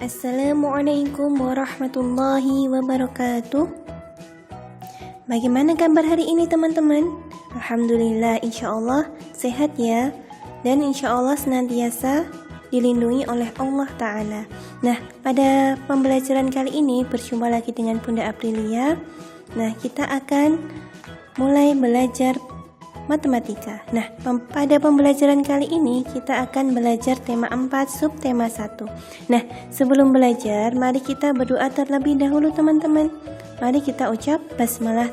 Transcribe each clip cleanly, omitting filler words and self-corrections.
Assalamualaikum warahmatullahi wabarakatuh. Bagaimana kabar hari ini teman-teman? Alhamdulillah, insyaallah sehat ya. Dan insyaallah senantiasa dilindungi oleh Allah Ta'ala. Nah, pada pembelajaran kali ini berjumpa lagi dengan Bunda Aprilia. Nah, kita akan mulai belajar matematika. Nah, pada pembelajaran kali ini kita akan belajar tema 4 subtema 1. Nah, sebelum belajar, mari kita berdoa terlebih dahulu teman-teman. Mari kita ucap basmalah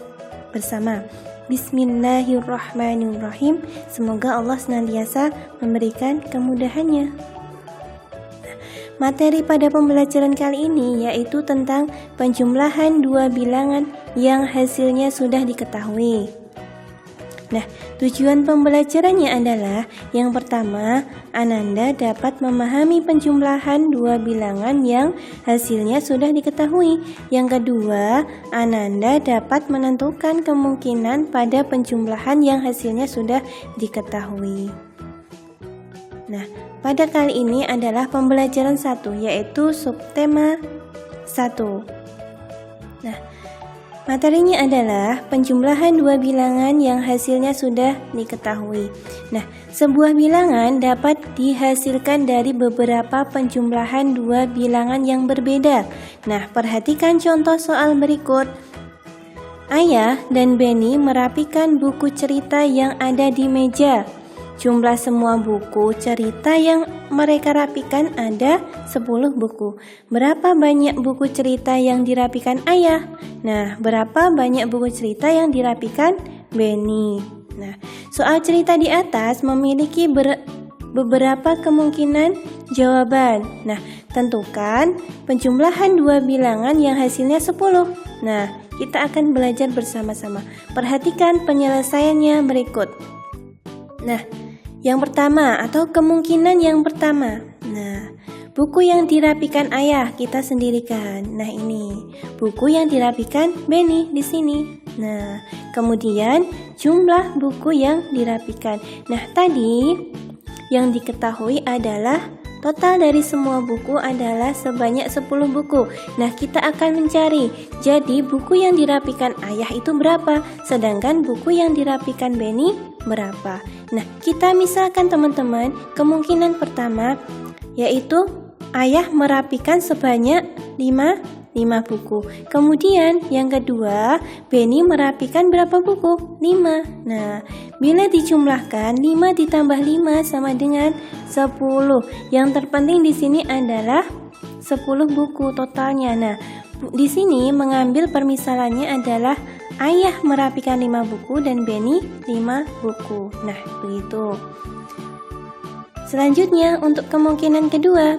bersama. Bismillahirrahmanirrahim. Semoga Allah senantiasa memberikan kemudahannya. Materi pada pembelajaran kali ini yaitu tentang penjumlahan dua bilangan yang hasilnya sudah diketahui. Nah, tujuan pembelajarannya adalah yang pertama, Ananda dapat memahami penjumlahan dua bilangan yang hasilnya sudah diketahui. Yang kedua, Ananda dapat menentukan kemungkinan pada penjumlahan yang hasilnya sudah diketahui. Nah, pada kali ini adalah pembelajaran 1, yaitu subtema 1. Nah, materinya adalah penjumlahan dua bilangan yang hasilnya sudah diketahui. Nah, sebuah bilangan dapat dihasilkan dari beberapa penjumlahan dua bilangan yang berbeda. Nah, perhatikan contoh soal berikut. Ayah dan Benny merapikan buku cerita yang ada di meja. Jumlah semua buku cerita yang mereka rapikan ada 10 buku. Berapa banyak buku cerita yang dirapikan ayah? Nah, berapa banyak buku cerita yang dirapikan Benny? Nah, soal cerita di atas memiliki beberapa kemungkinan jawaban. Nah, tentukan penjumlahan dua bilangan yang hasilnya 10. Nah, kita akan belajar bersama-sama. Perhatikan penyelesaiannya berikut. Nah, yang pertama atau kemungkinan yang pertama. Nah, buku yang dirapikan ayah kita sendirikan. Nah, ini buku yang dirapikan Benny di sini. Nah, kemudian jumlah buku yang dirapikan. Nah, tadi yang diketahui adalah total dari semua buku adalah sebanyak 10 buku. Nah, kita akan mencari. Jadi, buku yang dirapikan ayah itu berapa? Sedangkan buku yang dirapikan Benny berapa? Nah, kita misalkan teman-teman, kemungkinan pertama yaitu ayah merapikan sebanyak 5 buku. Kemudian yang kedua, Benny merapikan berapa buku? 5. Nah, bila dijumlahkan 5 ditambah 5 sama dengan 10. Yang terpenting di sini adalah 10 buku totalnya. Nah, di sini mengambil permisalannya adalah ayah merapikan 5 buku dan Benny 5 buku. Nah, begitu. Selanjutnya untuk kemungkinan kedua.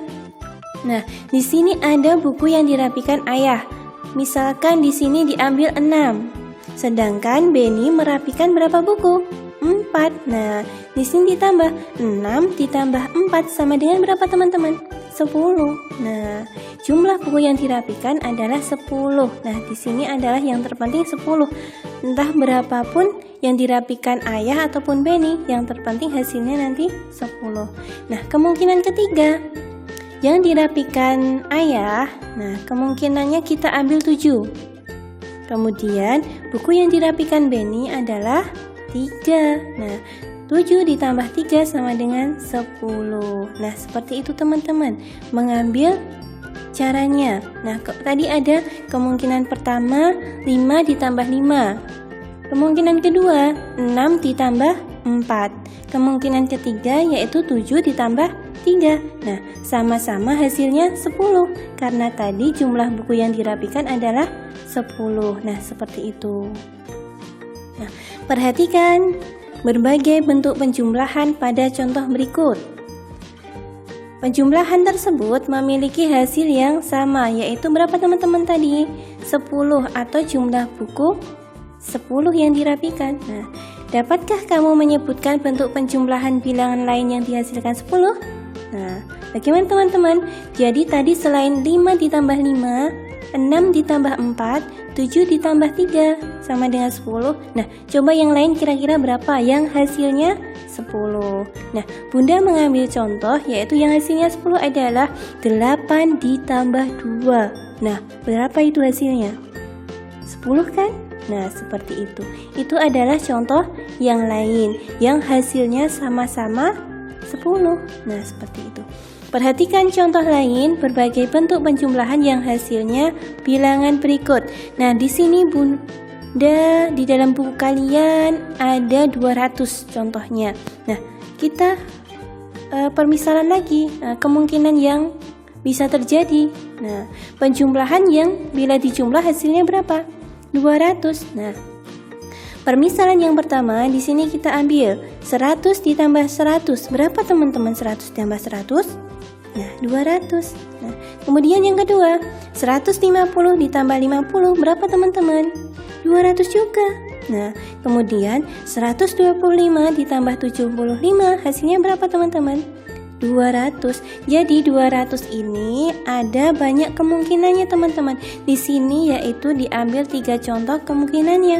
Nah, di sini ada buku yang dirapikan ayah. Misalkan di sini diambil 6. Sedangkan Benny merapikan berapa buku? 4. Nah, di sini ditambah 6 ditambah 4 sama dengan berapa teman-teman? 10. Nah, jumlah buku yang dirapikan adalah 10. Nah, di sini adalah yang terpenting 10. Entah berapapun yang dirapikan ayah ataupun Benny, yang terpenting hasilnya nanti 10. Nah, kemungkinan ketiga, yang dirapikan ayah, nah kemungkinannya kita ambil 7. Kemudian buku yang dirapikan Benny adalah 3. Nah, 7 ditambah 3 sama dengan 10. Nah, seperti itu teman-teman mengambil caranya. Nah, tadi ada kemungkinan pertama 5 ditambah 5. Kemungkinan kedua 6 ditambah 4. Kemungkinan ketiga yaitu 7 ditambah 3. Nah, sama-sama hasilnya 10 karena tadi jumlah buku yang dirapikan adalah 10. Nah, seperti itu. Nah, perhatikan berbagai bentuk penjumlahan pada contoh berikut. Penjumlahan tersebut memiliki hasil yang sama, yaitu berapa teman-teman tadi? 10 atau jumlah buku 10 yang dirapikan. Nah, dapatkah kamu menyebutkan bentuk penjumlahan bilangan lain yang dihasilkan 10? Nah, bagaimana teman-teman? Jadi tadi selain 5 ditambah 5, 6 ditambah 4, 7 ditambah 3 sama dengan 10. Nah, coba yang lain kira-kira berapa yang hasilnya 10. Nah, Bunda mengambil contoh yaitu yang hasilnya 10 adalah 8 ditambah 2. Nah, berapa itu hasilnya? 10 kan? Nah, seperti itu. Itu adalah contoh yang lain yang hasilnya sama-sama 10. Nah, seperti itu. Perhatikan contoh lain berbagai bentuk penjumlahan yang hasilnya bilangan berikut. Nah, di sini Bunda di dalam buku kalian ada 200 contohnya. Nah, kita permisalan lagi kemungkinan yang bisa terjadi. Nah, penjumlahan yang bila dijumlah hasilnya berapa? 200. Nah, permisalan yang pertama di sini kita ambil 100 ditambah 100. Berapa teman-teman 100 ditambah 100? Nah, 200. Nah, kemudian yang kedua, 150 ditambah 50. Berapa teman-teman? 200 juga. Nah, kemudian 125 ditambah 75. Hasilnya berapa teman-teman? 200. Jadi 200 ini ada banyak kemungkinannya teman-teman. Di sini yaitu diambil 3 contoh kemungkinannya.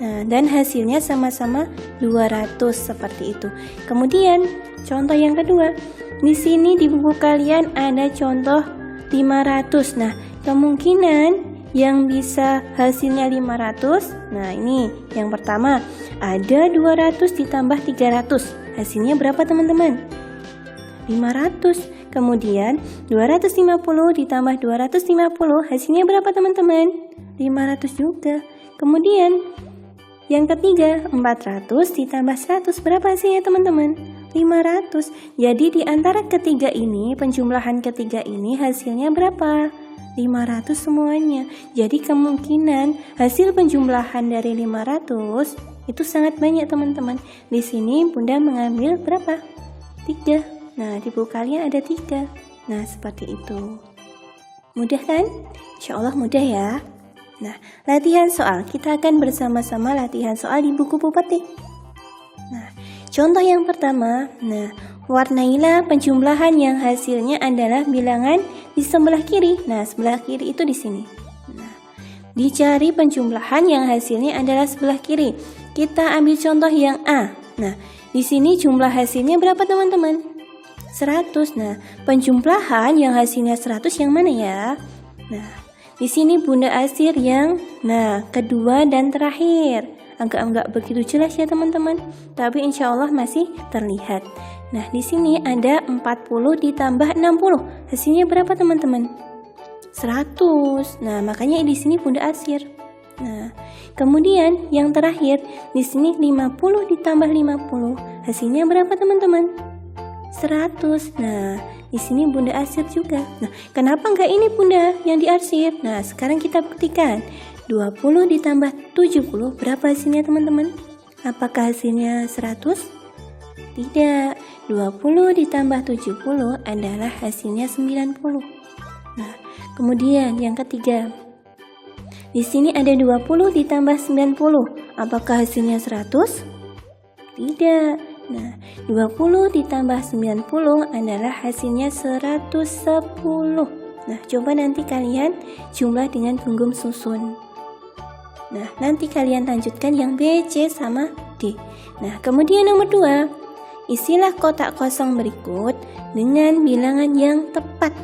Nah, dan hasilnya sama-sama 200 seperti itu. Kemudian contoh yang kedua, di sini di buku kalian ada contoh 500. Nah, kemungkinan yang bisa hasilnya 500. Nah, ini yang pertama, ada 200 ditambah 300. Hasilnya berapa teman-teman? 500. Kemudian 250 ditambah 250. Hasilnya berapa teman-teman? 500 juga. Kemudian yang ketiga, 400 ditambah 100. Berapa hasilnya teman-teman? 500. Jadi di antara ketiga ini, penjumlahan ketiga ini hasilnya berapa? 500 semuanya. Jadi kemungkinan hasil penjumlahan dari 500 itu sangat banyak teman-teman. Di sini Bunda mengambil berapa? 3. Nah, di buku kalian ada 3. Nah, seperti itu. Mudah kan? Insya Allah mudah ya. Nah, latihan soal. Kita akan bersama-sama latihan soal di buku Pepetik. Nah, contoh yang pertama. Nah, warnailah penjumlahan yang hasilnya adalah bilangan di sebelah kiri. Nah, sebelah kiri itu di sini. Nah, dicari penjumlahan yang hasilnya adalah sebelah kiri. Kita ambil contoh yang A. Nah, di sini jumlah hasilnya berapa teman-teman? 100. Nah, penjumlahan yang hasilnya 100 yang mana ya? Nah, di sini Bunda Asir yang kedua dan terakhir. Agak begitu jelas ya teman-teman, tapi insya Allah masih terlihat. Nah, di sini ada 40 ditambah 60. Hasilnya berapa teman-teman? 100. Nah, makanya di sini Bunda Asir. Nah, kemudian yang terakhir di sini 50 ditambah 50. Hasilnya berapa teman-teman? 100. Nah, di sini Bunda Asir juga. Nah, kenapa enggak ini Bunda yang diarsir? Nah, sekarang kita buktikan. 20 ditambah 70, berapa hasilnya teman-teman? Apakah hasilnya 100? Tidak. 20 ditambah 70 adalah hasilnya 90. Nah, kemudian yang ketiga. Di sini ada 20 ditambah 90. Apakah hasilnya 100? Tidak. Nah, 20 ditambah 90 adalah hasilnya 110. Nah, coba nanti kalian jumlah dengan gunggung susun. Nah, nanti kalian lanjutkan yang B, C, sama D. Nah, kemudian nomor 2. Isilah kotak kosong berikut dengan bilangan yang tepat.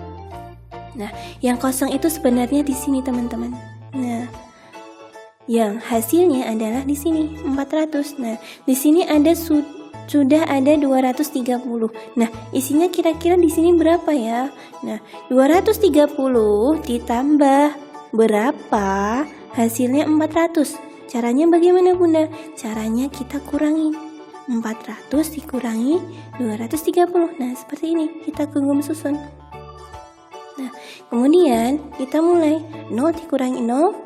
Nah, yang kosong itu sebenarnya di sini teman-teman. Nah, yang hasilnya adalah di sini 400. Nah, di sini ada sudah ada 230. Nah, isinya kira-kira di sini berapa ya? Nah, 230 ditambah berapa? Hasilnya 400. Caranya bagaimana Bunda? Caranya kita kurangi. 400 dikurangi 230. Nah, seperti ini. Kita gunggung susun. Nah, kemudian kita mulai. 0 dikurangi 0,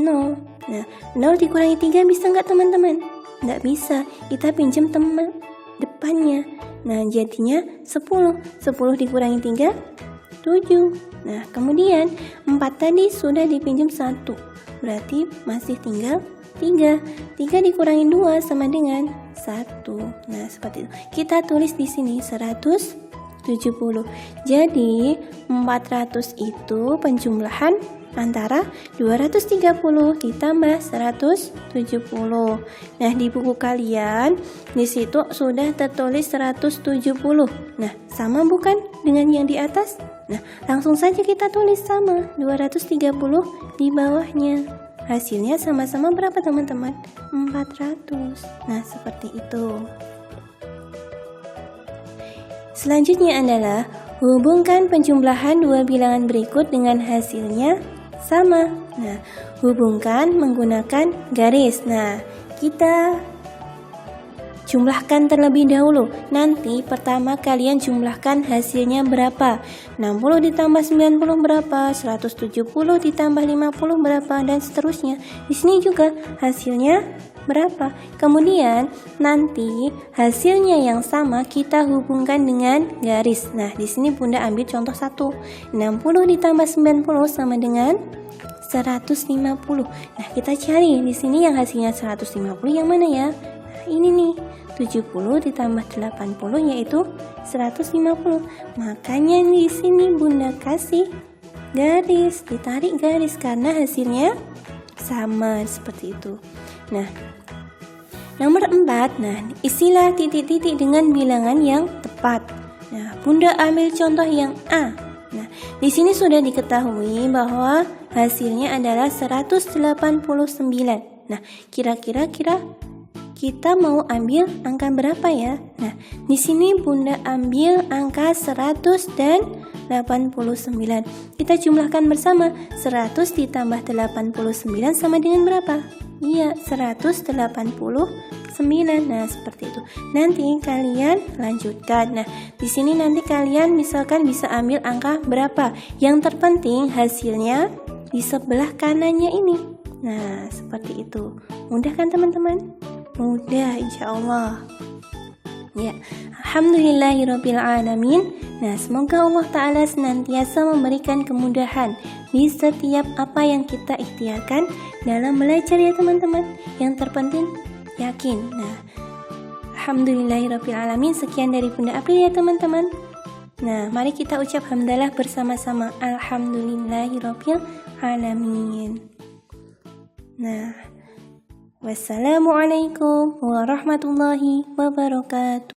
0. Nah, 0 dikurangi 3 bisa nggak teman-teman? Nggak bisa. Kita pinjam teman depannya. Nah, jadinya 10. 10 dikurangi 3, 7. Nah, kemudian 4 tadi sudah dipinjam 1. Berarti masih tinggal 3. 3 dikurangi 2 sama dengan 1. Nah, seperti itu. Kita tulis di sini 170. Jadi 400 itu penjumlahan antara 230 ditambah 170. Nah, di buku kalian di situ sudah tertulis 170. Nah, sama bukan dengan yang di atas? Nah, langsung saja kita tulis sama 230 di bawahnya. Hasilnya sama-sama berapa teman-teman? 400. Nah, seperti itu. Selanjutnya adalah hubungkan penjumlahan dua bilangan berikut dengan hasilnya sama. Nah, hubungkan menggunakan garis. Nah, kita jumlahkan terlebih dahulu. Nanti pertama kalian jumlahkan hasilnya berapa. 60 ditambah 90 berapa, 170 ditambah 50 berapa, dan seterusnya. Di sini juga hasilnya berapa. Kemudian nanti hasilnya yang sama kita hubungkan dengan garis. Nah, di sini Bunda ambil contoh 1. 60 ditambah 90 sama dengan 150. Nah, kita cari di sini yang hasilnya 150 yang mana ya? Nah, ini nih. 70 ditambah 80 yaitu 150. Makanya di sini Bunda kasih garis, ditarik garis karena hasilnya sama seperti itu. Nah, nomor 4, nah isilah titik-titik dengan bilangan yang tepat. Nah, Bunda ambil contoh yang A. Nah, di sini sudah diketahui bahwa hasilnya adalah 189. Nah, kira-kira kita mau ambil angka berapa ya? Nah, di sini Bunda ambil angka 100 dan 89. Kita jumlahkan bersama. 100 ditambah 89 sama dengan berapa? Iya, 189. Nah, seperti itu. Nanti kalian lanjutkan. Nah, di sini nanti kalian misalkan bisa ambil angka berapa. Yang terpenting hasilnya di sebelah kanannya ini. Nah, seperti itu. Mudah kan teman-teman? Mudah insya Allah. Ya, alhamdulillahirabbil alamin. Nah, semoga Allah Ta'ala senantiasa memberikan kemudahan di setiap apa yang kita ikhtiarkan dalam belajar ya teman-teman. Yang terpenting yakin. Nah, alhamdulillahirabbil alamin. Sekian dari Bunda April ya teman-teman. Nah, mari kita ucap hamdalah bersama-sama. Alhamdulillahirabbil alamin. Nah, wassalamualaikum warahmatullahi wabarakatuh.